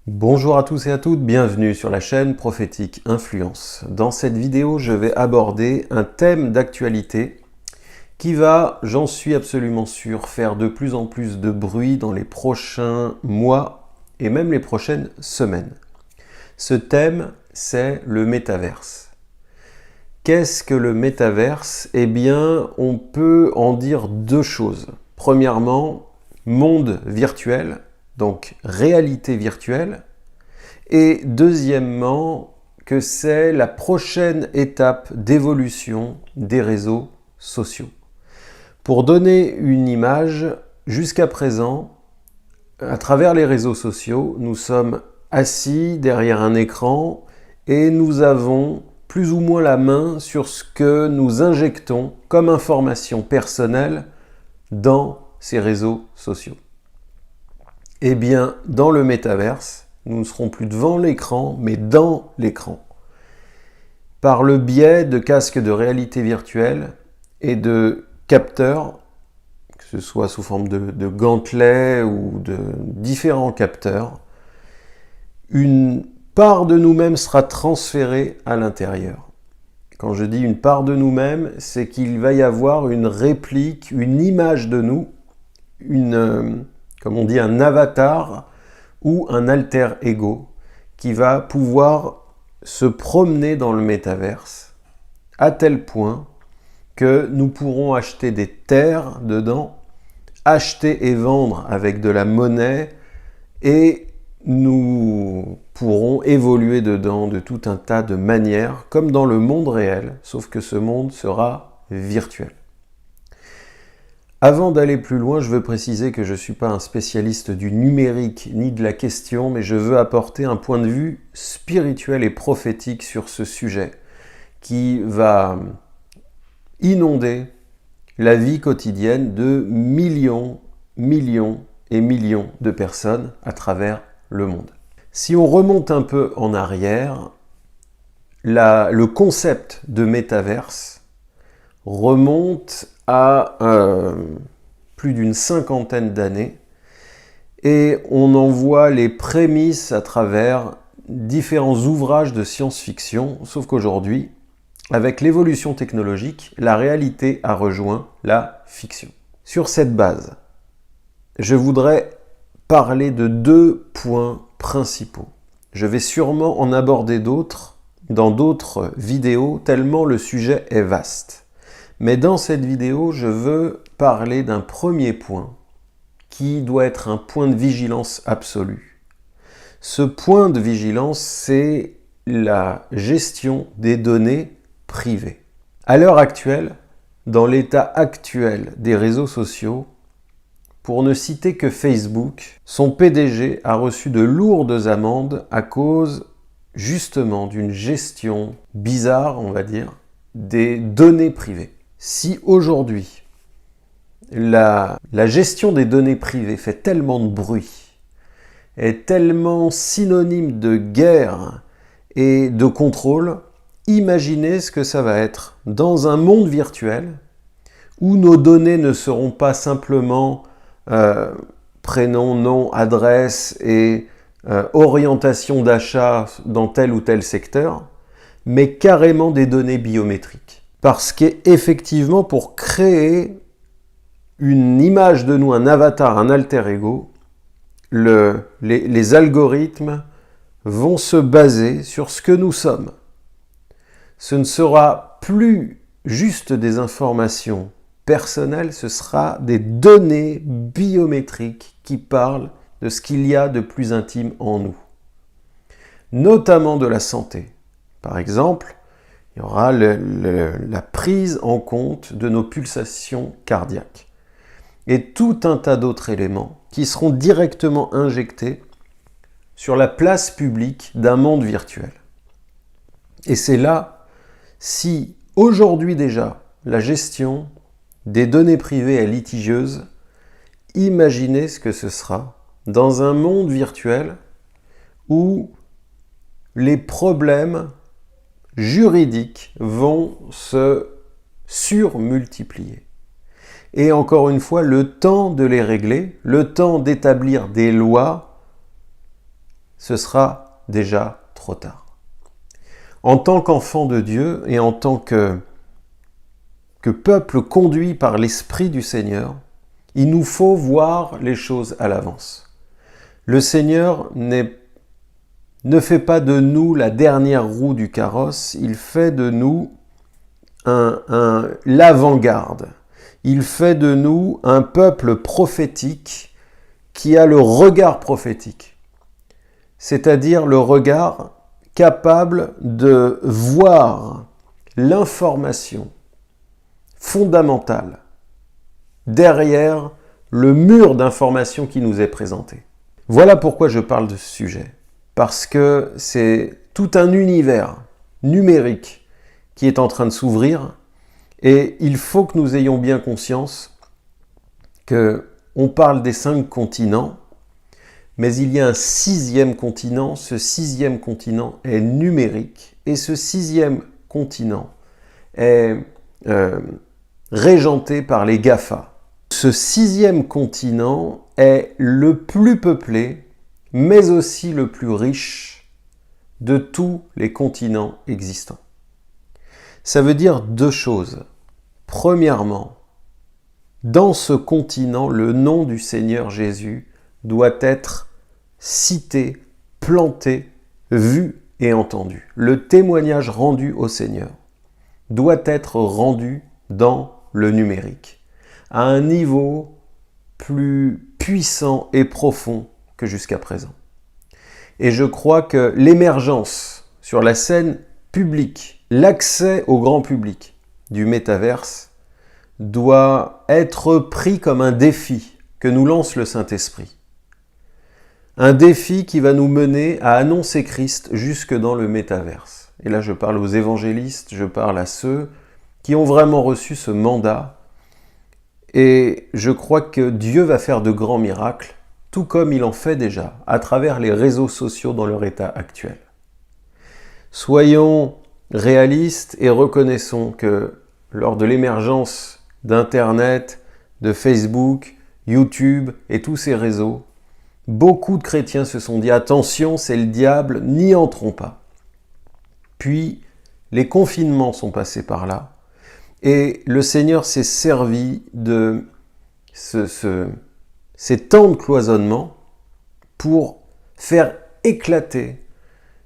Bonjour à tous et à toutes, bienvenue sur la chaîne Prophétique Influence. Dans cette vidéo, je vais aborder un thème d'actualité qui va, j'en suis absolument sûr, faire de plus en plus de bruit dans les prochains mois et même les prochaines semaines. Ce thème, c'est le métaverse. Qu'est-ce que le métaverse? Eh bien, on peut en dire deux choses. Premièrement, monde virtuel, donc réalité virtuelle. Et deuxièmement, que c'est la prochaine étape d'évolution des réseaux sociaux. Pour donner une image, jusqu'à présent, à travers les réseaux sociaux, nous sommes assis derrière un écran et nous avons plus ou moins la main sur ce que nous injectons comme information personnelle dans ces réseaux sociaux. Eh bien, dans le métaverse, nous ne serons plus devant l'écran, mais dans l'écran. Par le biais de casques de réalité virtuelle et de capteurs, que ce soit sous forme de gantelets ou de différents capteurs, une part de nous-mêmes sera transférée à l'intérieur. Quand je dis une part de nous-mêmes, c'est qu'il va y avoir une réplique, une image de nous, comme on dit, un avatar ou un alter ego qui va pouvoir se promener dans le métaverse à tel point que nous pourrons acheter des terres dedans, acheter et vendre avec de la monnaie et nous pourrons évoluer dedans de tout un tas de manières comme dans le monde réel, sauf que ce monde sera virtuel. Avant d'aller plus loin, je veux préciser que je ne suis pas un spécialiste du numérique ni de la question, mais je veux apporter un point de vue spirituel et prophétique sur ce sujet qui va inonder la vie quotidienne de millions, millions et millions de personnes à travers le monde. Si on remonte un peu en arrière, le concept de métaverse remonte à plus d'une cinquantaine d'années et on en voit les prémices à travers différents ouvrages de science-fiction, sauf qu'aujourd'hui, avec l'évolution technologique, la réalité a rejoint la fiction. Sur cette base, je voudrais parler de deux points principaux. Je vais sûrement en aborder d'autres dans d'autres vidéos, tellement le sujet est vaste. Mais dans cette vidéo, je veux parler d'un premier point qui doit être un point de vigilance absolu. Ce point de vigilance, c'est la gestion des données privées. À l'heure actuelle, dans l'état actuel des réseaux sociaux, pour ne citer que Facebook, son PDG a reçu de lourdes amendes à cause justement d'une gestion bizarre, on va dire, des données privées. Si aujourd'hui, la gestion des données privées fait tellement de bruit, est tellement synonyme de guerre et de contrôle, imaginez ce que ça va être dans un monde virtuel où nos données ne seront pas simplement prénom, nom, adresse et orientation d'achat dans tel ou tel secteur, mais carrément des données biométriques. Parce qu'effectivement, pour créer une image de nous, un avatar, un alter ego, les algorithmes vont se baser sur ce que nous sommes. Ce ne sera plus juste des informations personnelles, ce sera des données biométriques qui parlent de ce qu'il y a de plus intime en nous, notamment de la santé. Par exemple, il y aura la prise en compte de nos pulsations cardiaques et tout un tas d'autres éléments qui seront directement injectés sur la place publique d'un monde virtuel. Et c'est là, si aujourd'hui déjà la gestion des données privées est litigieuse, imaginez ce que ce sera dans un monde virtuel où les problèmes juridiques vont se surmultiplier. Et encore une fois, le temps de les régler, le temps d'établir des lois ce sera déjà trop tard. En tant qu'enfant de Dieu et en tant que peuple conduit par l'Esprit du Seigneur, il nous faut voir les choses à l'avance. Le Seigneur ne fait pas de nous la dernière roue du carrosse, il fait de nous l'avant-garde. Il fait de nous un peuple prophétique qui a le regard prophétique, c'est-à-dire le regard capable de voir l'information fondamentale derrière le mur d'information qui nous est présenté. Voilà pourquoi je parle de ce sujet, parce que c'est tout un univers numérique qui est en train de s'ouvrir et il faut que nous ayons bien conscience qu'on parle des 5 continents, mais il y a un 6e continent. Ce 6e continent est numérique et ce 6e continent est régenté par les GAFA. Ce 6e continent est le plus peuplé, mais aussi le plus riche de tous les continents existants. Ça veut dire 2 choses. Premièrement, dans ce continent, le nom du Seigneur Jésus doit être cité, planté, vu et entendu. Le témoignage rendu au Seigneur doit être rendu dans le numérique, à un niveau plus puissant et profond que jusqu'à présent. Et je crois que l'émergence sur la scène publique, l'accès au grand public du métaverse doit être pris comme un défi que nous lance le Saint-Esprit. Un défi qui va nous mener à annoncer Christ jusque dans le métaverse. Et là, je parle aux évangélistes, je parle à ceux qui ont vraiment reçu ce mandat. Et je crois que Dieu va faire de grands miracles, tout comme il en fait déjà, à travers les réseaux sociaux dans leur état actuel. Soyons réalistes et reconnaissons que lors de l'émergence d'Internet, de Facebook, YouTube et tous ces réseaux, beaucoup de chrétiens se sont dit « Attention, c'est le diable, n'y entrons pas ». Puis, les confinements sont passés par là et le Seigneur s'est servi de ces temps de cloisonnement pour faire éclater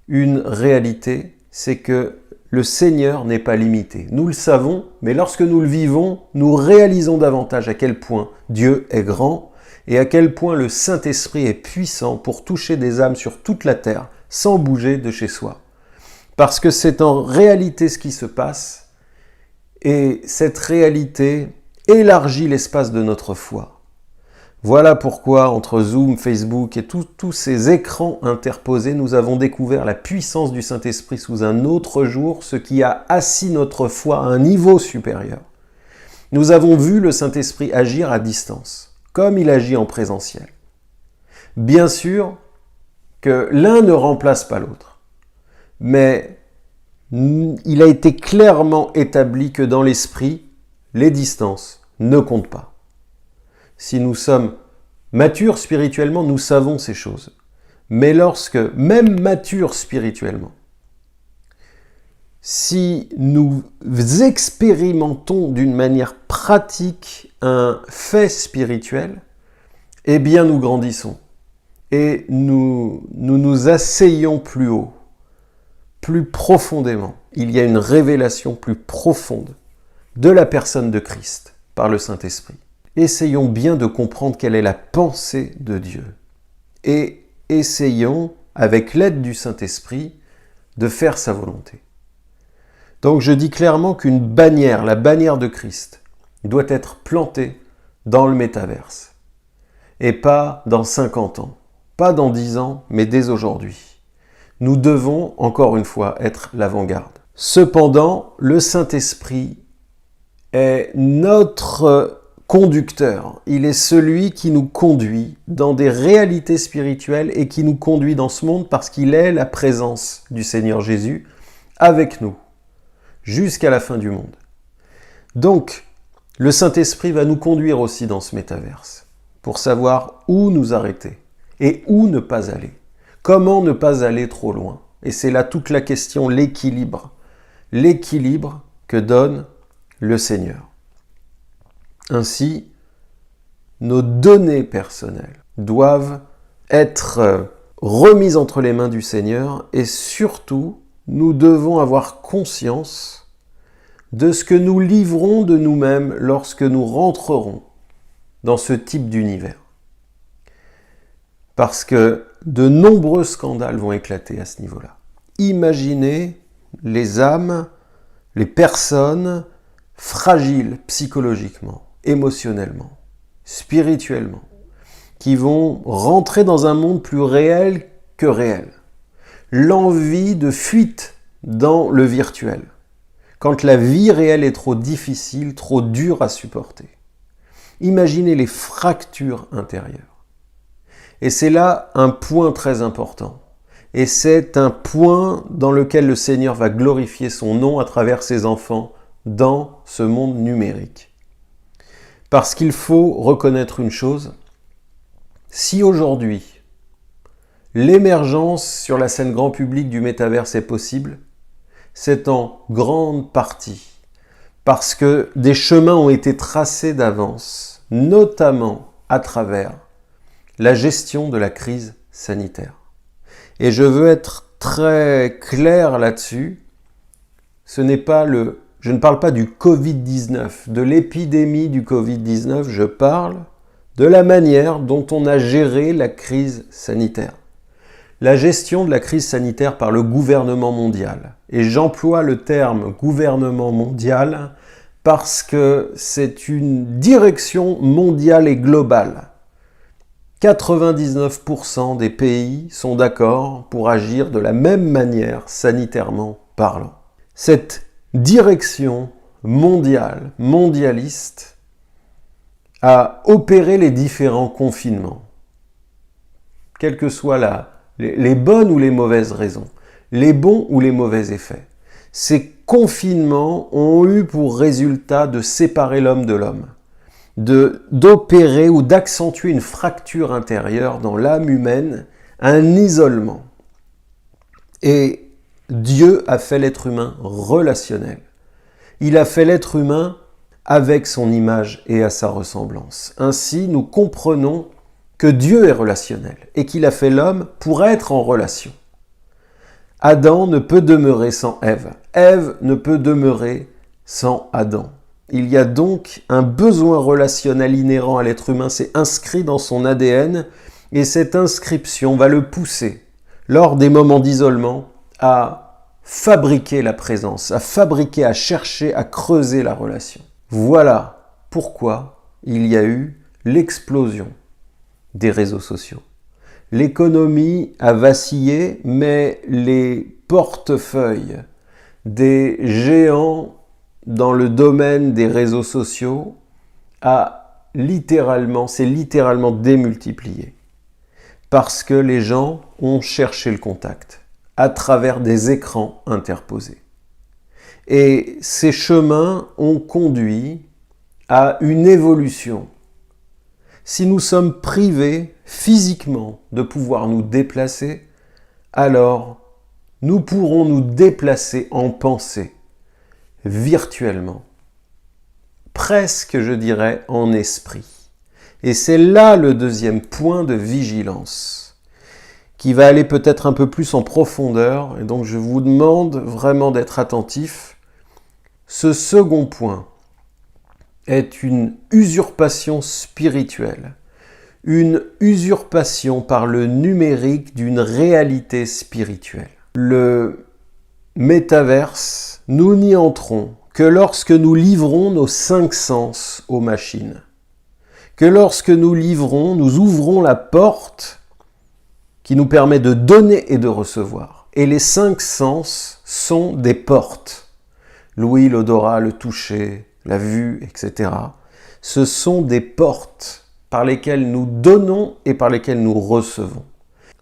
une réalité, c'est que le Seigneur n'est pas limité. Nous le savons, mais lorsque nous le vivons, nous réalisons davantage à quel point Dieu est grand et à quel point le Saint-Esprit est puissant pour toucher des âmes sur toute la terre sans bouger de chez soi. Parce que c'est en réalité ce qui se passe et cette réalité élargit l'espace de notre foi. Voilà pourquoi, entre Zoom, Facebook et tous ces écrans interposés, nous avons découvert la puissance du Saint-Esprit sous un autre jour, ce qui a assis notre foi à un niveau supérieur. Nous avons vu le Saint-Esprit agir à distance, comme il agit en présentiel. Bien sûr que l'un ne remplace pas l'autre, mais il a été clairement établi que dans l'esprit, les distances ne comptent pas. Si nous sommes matures spirituellement, nous savons ces choses. Mais lorsque, même matures spirituellement, si nous expérimentons d'une manière pratique un fait spirituel, eh bien nous grandissons et nous asseyons plus haut, plus profondément. Il y a une révélation plus profonde de la personne de Christ par le Saint-Esprit. Essayons bien de comprendre quelle est la pensée de Dieu. Et essayons, avec l'aide du Saint-Esprit, de faire sa volonté. Donc je dis clairement qu'une bannière, la bannière de Christ, doit être plantée dans le métaverse. Et pas dans 50 ans, pas dans 10 ans, mais dès aujourd'hui. Nous devons, encore une fois, être l'avant-garde. Cependant, le Saint-Esprit est notre conducteur. Il est celui qui nous conduit dans des réalités spirituelles et qui nous conduit dans ce monde parce qu'il est la présence du Seigneur Jésus avec nous jusqu'à la fin du monde. Donc, le Saint-Esprit va nous conduire aussi dans ce métaverse pour savoir où nous arrêter et où ne pas aller. Comment ne pas aller trop loin? Et c'est là toute la question, l'équilibre. L'équilibre que donne le Seigneur. Ainsi, nos données personnelles doivent être remises entre les mains du Seigneur et surtout, nous devons avoir conscience de ce que nous livrons de nous-mêmes lorsque nous rentrerons dans ce type d'univers. Parce que de nombreux scandales vont éclater à ce niveau-là. Imaginez les âmes, les personnes fragiles psychologiquement, émotionnellement, spirituellement, qui vont rentrer dans un monde plus réel que réel. L'envie de fuite dans le virtuel, quand la vie réelle est trop difficile, trop dure à supporter. Imaginez les fractures intérieures. Et c'est là un point très important. Et c'est un point dans lequel le Seigneur va glorifier son nom à travers ses enfants dans ce monde numérique. Parce qu'il faut reconnaître une chose, si aujourd'hui l'émergence sur la scène grand public du métaverse est possible, c'est en grande partie parce que des chemins ont été tracés d'avance, notamment à travers la gestion de la crise sanitaire. Et je veux être très clair là-dessus, je ne parle pas du Covid-19, de l'épidémie du Covid-19, je parle de la manière dont on a géré la crise sanitaire. La gestion de la crise sanitaire par le gouvernement mondial. Et j'emploie le terme gouvernement mondial parce que c'est une direction mondiale et globale. 99% des pays sont d'accord pour agir de la même manière, sanitairement parlant. Cette direction mondiale, mondialiste, a opéré les différents confinements. Quelles que soient les bonnes ou les mauvaises raisons, les bons ou les mauvais effets. Ces confinements ont eu pour résultat de séparer l'homme de l'homme, d'opérer ou d'accentuer une fracture intérieure dans l'âme humaine, un isolement. Et Dieu a fait l'être humain relationnel. Il a fait l'être humain avec son image et à sa ressemblance. Ainsi, nous comprenons que Dieu est relationnel et qu'il a fait l'homme pour être en relation. Adam ne peut demeurer sans Ève. Ève ne peut demeurer sans Adam. Il y a donc un besoin relationnel inhérent à l'être humain, c'est inscrit dans son ADN et cette inscription va le pousser, lors des moments d'isolement, à fabriquer la présence, à chercher, à creuser la relation. Voilà pourquoi il y a eu l'explosion des réseaux sociaux. L'économie a vacillé, mais les portefeuilles des géants dans le domaine des réseaux sociaux s'est littéralement démultiplié. Parce que les gens ont cherché le contact à travers des écrans interposés. Et ces chemins ont conduit à une évolution. Si nous sommes privés physiquement de pouvoir nous déplacer, alors nous pourrons nous déplacer en pensée, virtuellement, presque je dirais en esprit. Et c'est là le deuxième point de vigilance, qui va aller peut-être un peu plus en profondeur, et donc je vous demande vraiment d'être attentif. Ce second point est une usurpation spirituelle, une usurpation par le numérique d'une réalité spirituelle. Le métaverse, nous n'y entrons que lorsque nous livrons nos 5 sens aux machines, que lorsque nous ouvrons la porte qui nous permet de donner et de recevoir. Et les 5 sens sont des portes. L'ouïe, l'odorat, le toucher, la vue, etc. Ce sont des portes par lesquelles nous donnons et par lesquelles nous recevons.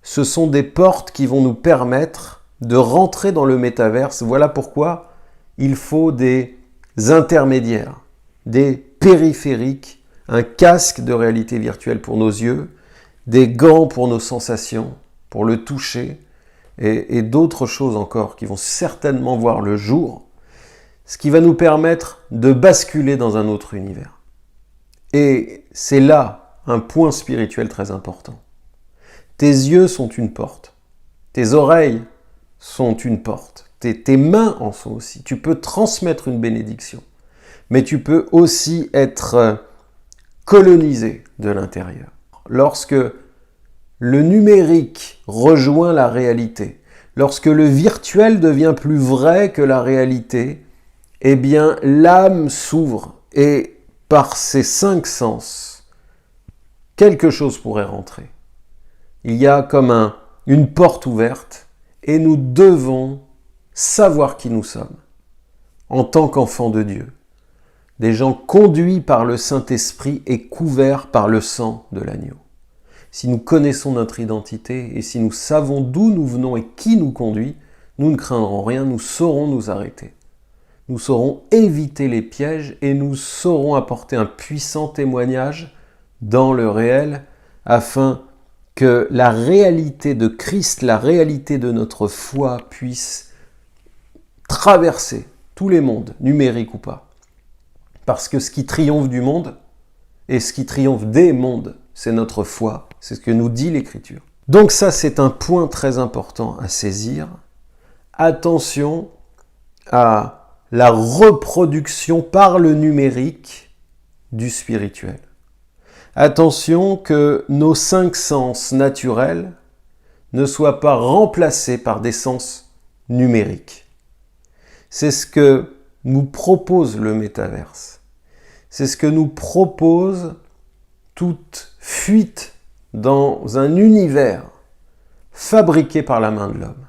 Ce sont des portes qui vont nous permettre de rentrer dans le métaverse. Voilà pourquoi il faut des intermédiaires, des périphériques, un casque de réalité virtuelle pour nos yeux, des gants pour nos sensations, pour le toucher, et d'autres choses encore qui vont certainement voir le jour, ce qui va nous permettre de basculer dans un autre univers. Et c'est là un point spirituel très important. Tes yeux sont une porte, tes oreilles sont une porte, tes mains en sont aussi. Tu peux transmettre une bénédiction, mais tu peux aussi être colonisé de l'intérieur. Lorsque le numérique rejoint la réalité, lorsque le virtuel devient plus vrai que la réalité, eh bien l'âme s'ouvre et par ses 5 sens, quelque chose pourrait rentrer. Il y a comme une porte ouverte et nous devons savoir qui nous sommes en tant qu'enfants de Dieu. Des gens conduits par le Saint-Esprit et couverts par le sang de l'agneau. Si nous connaissons notre identité et si nous savons d'où nous venons et qui nous conduit, nous ne craindrons rien, nous saurons nous arrêter. Nous saurons éviter les pièges et nous saurons apporter un puissant témoignage dans le réel afin que la réalité de Christ, la réalité de notre foi puisse traverser tous les mondes, numériques ou pas. Parce que ce qui triomphe du monde et ce qui triomphe des mondes, c'est notre foi. C'est ce que nous dit l'Écriture. Donc ça, c'est un point très important à saisir. Attention à la reproduction par le numérique du spirituel. Attention que nos 5 sens naturels ne soient pas remplacés par des sens numériques. C'est ce que nous propose le métaverse. C'est ce que nous propose toute fuite dans un univers fabriqué par la main de l'homme.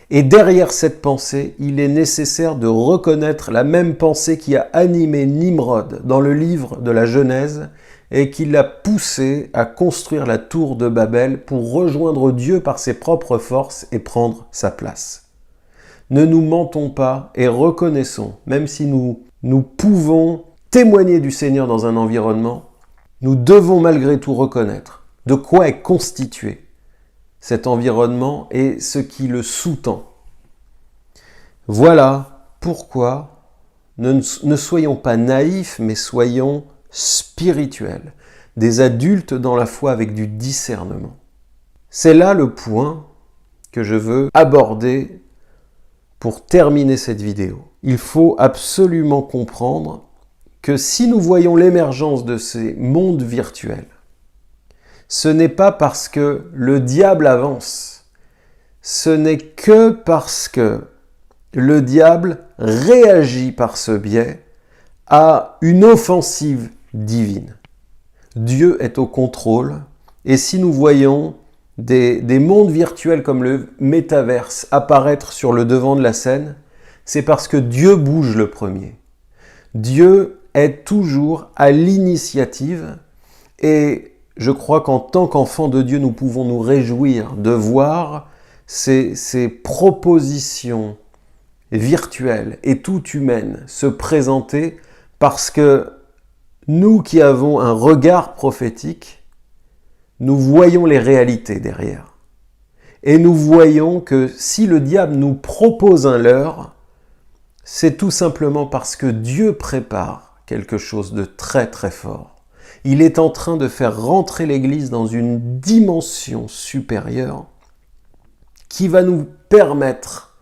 Et derrière cette pensée, il est nécessaire de reconnaître la même pensée qui a animé Nimrod dans le livre de la Genèse et qui l'a poussé à construire la tour de Babel pour rejoindre Dieu par ses propres forces et prendre sa place. Ne nous mentons pas et reconnaissons, même si nous pouvons témoigner du Seigneur dans un environnement, nous devons malgré tout reconnaître de quoi est constitué cet environnement et ce qui le sous-tend. Voilà pourquoi ne soyons pas naïfs, mais soyons spirituels, des adultes dans la foi avec du discernement. C'est là le point que je veux aborder pour terminer cette vidéo. Il faut absolument comprendre que si nous voyons l'émergence de ces mondes virtuels, ce n'est pas parce que le diable avance, ce n'est que parce que le diable réagit par ce biais à une offensive divine. Dieu est au contrôle et si nous voyons des mondes virtuels comme le métaverse apparaître sur le devant de la scène, c'est parce que Dieu bouge le premier. Dieu est toujours à l'initiative et je crois qu'en tant qu'enfants de Dieu, nous pouvons nous réjouir de voir ces propositions virtuelles et tout humaines se présenter parce que nous qui avons un regard prophétique, nous voyons les réalités derrière. Et nous voyons que si le diable nous propose un leurre, c'est tout simplement parce que Dieu prépare quelque chose de très très fort. Il est en train de faire rentrer l'Église dans une dimension supérieure qui va nous permettre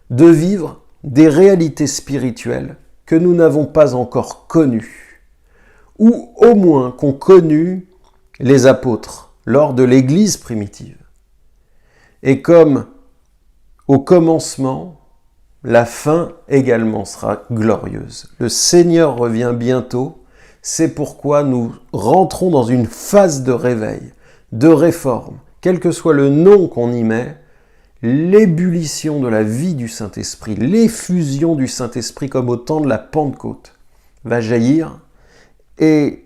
de vivre des réalités spirituelles que nous n'avons pas encore connues, ou au moins qu'ont connues les apôtres lors de l'Église primitive. Et comme au commencement, la fin également sera glorieuse. Le Seigneur revient bientôt. C'est pourquoi nous rentrons dans une phase de réveil, de réforme, quel que soit le nom qu'on y met, l'ébullition de la vie du Saint-Esprit, l'effusion du Saint-Esprit comme au temps de la Pentecôte va jaillir et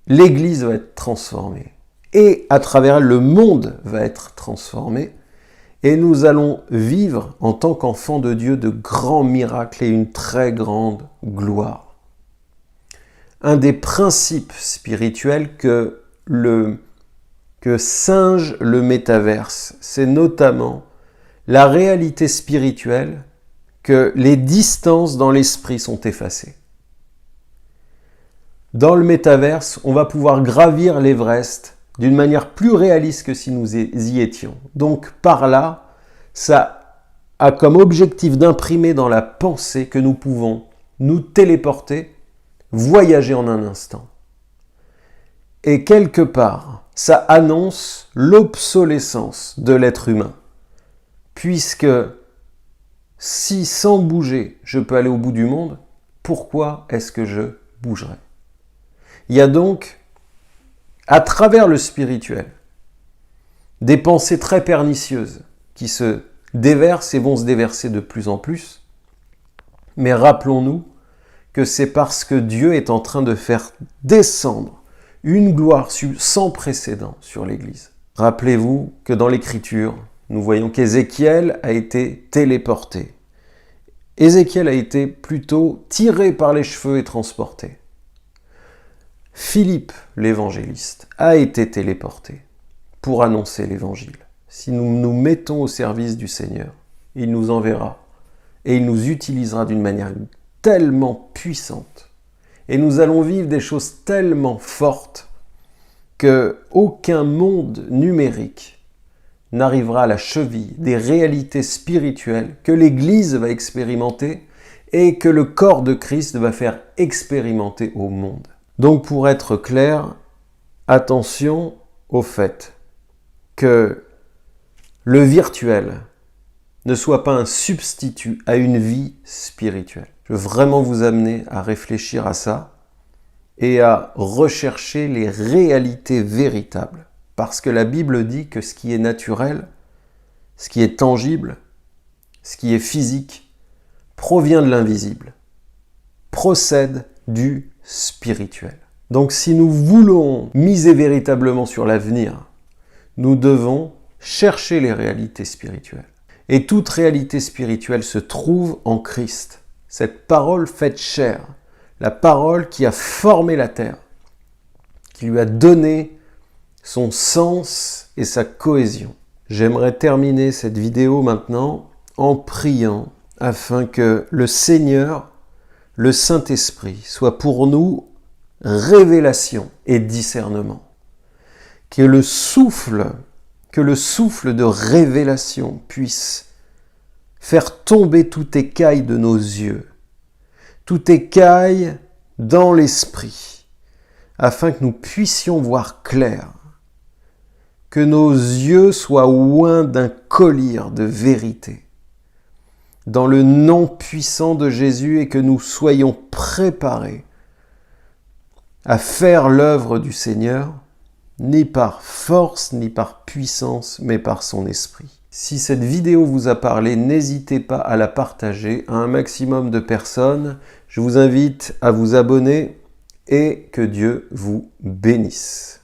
l'Église va être transformée. Et à travers elle, le monde va être transformé et nous allons vivre en tant qu'enfants de Dieu de grands miracles et une très grande gloire. Un des principes spirituels que le que singe le métaverse, c'est notamment la réalité spirituelle que les distances dans l'esprit sont effacées. Dans le métaverse, on va pouvoir gravir l'Everest d'une manière plus réaliste que si nous y étions. Donc par là, ça a comme objectif d'imprimer dans la pensée que nous pouvons nous téléporter, voyager en un instant. Et quelque part, ça annonce l'obsolescence de l'être humain. Puisque si sans bouger, je peux aller au bout du monde, pourquoi est-ce que je bougerais ? Il y a donc, à travers le spirituel, des pensées très pernicieuses qui se déversent et vont se déverser de plus en plus. Mais rappelons-nous que c'est parce que Dieu est en train de faire descendre une gloire sans précédent sur l'Église. Rappelez-vous que dans l'Écriture, nous voyons qu'Ézéchiel a été téléporté. Ézéchiel a été plutôt tiré par les cheveux et transporté. Philippe, l'évangéliste, a été téléporté pour annoncer l'évangile. Si nous nous mettons au service du Seigneur, il nous enverra et il nous utilisera d'une manière tellement puissante. Et nous allons vivre des choses tellement fortes qu'aucun monde numérique n'arrivera à la cheville des réalités spirituelles que l'Église va expérimenter et que le corps de Christ va faire expérimenter au monde. Donc pour être clair, attention au fait que le virtuel ne soit pas un substitut à une vie spirituelle. Je veux vraiment vous amener à réfléchir à ça et à rechercher les réalités véritables. Parce que la Bible dit que ce qui est naturel, ce qui est tangible, ce qui est physique, provient de l'invisible, procède du spirituel. Donc si nous voulons miser véritablement sur l'avenir, nous devons chercher les réalités spirituelles. Et toute réalité spirituelle se trouve en Christ. Cette parole faite chair, la parole qui a formé la terre, qui lui a donné son sens et sa cohésion. J'aimerais terminer cette vidéo maintenant en priant afin que le Seigneur, le Saint-Esprit, soit pour nous révélation et discernement. Que le souffle de révélation puisse faire tomber toute écaille de nos yeux, toute écaille dans l'esprit, afin que nous puissions voir clair, que nos yeux soient oints d'un collier de vérité, dans le nom puissant de Jésus, et que nous soyons préparés à faire l'œuvre du Seigneur, ni par force, ni par puissance, mais par son esprit. Si cette vidéo vous a parlé, n'hésitez pas à la partager à un maximum de personnes. Je vous invite à vous abonner et que Dieu vous bénisse.